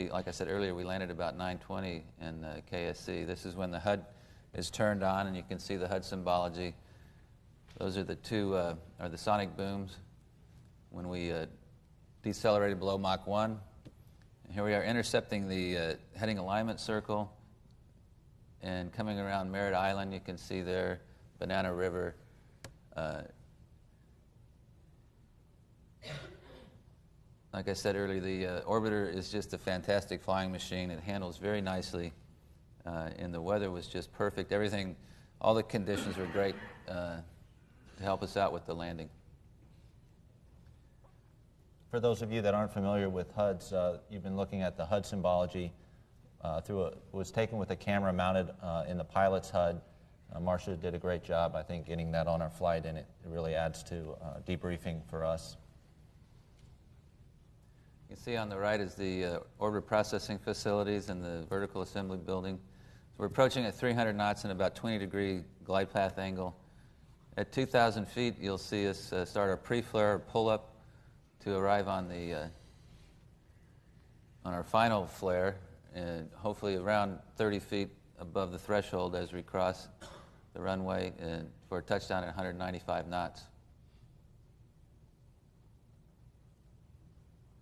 Like I said earlier, we landed about 9:20 in KSC. This is when the HUD is turned on, and you can see the HUD symbology. Those are the two, the sonic booms when we decelerated below Mach 1. And here we are intercepting the heading alignment circle and coming around Merritt Island. You can see there Banana River. Like I said earlier, the orbiter is just a fantastic flying machine. It handles very nicely, and the weather was just perfect. Everything, all the conditions were great to help us out with the landing. For those of you that aren't familiar with HUDs, you've been looking at the HUD symbology. It was taken with a camera mounted in the pilot's HUD. Marcia did a great job, I think, getting that on our flight, and it really adds to debriefing for us. You can see on the right is the orbit processing facilities and the vertical assembly building. So we're approaching at 300 knots in about 20-degree glide path angle. At 2,000 feet, you'll see us start our pre-flare pull-up to arrive on our final flare, and hopefully around 30 feet above the threshold as we cross the runway for a touchdown at 195 knots.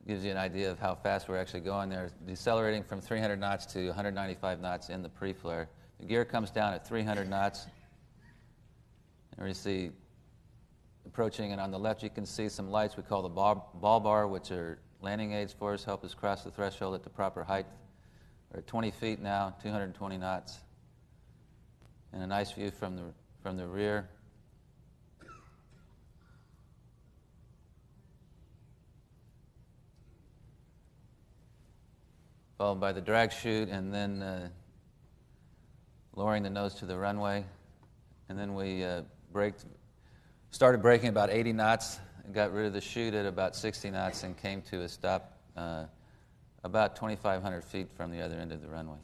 Gives you an idea of how fast we're actually going there. Decelerating from 300 knots to 195 knots in the pre-flare. The gear comes down at 300 knots. And we see approaching, and on the left you can see some lights we call the ball bar, which are landing aids for us, help us cross the threshold at the proper height. We're at 20 feet now, 220 knots. And a nice view from the rear. Followed by the drag chute, and then lowering the nose to the runway. And then we started braking about 80 knots, and got rid of the chute at about 60 knots, and came to a stop about 2,500 feet from the other end of the runway.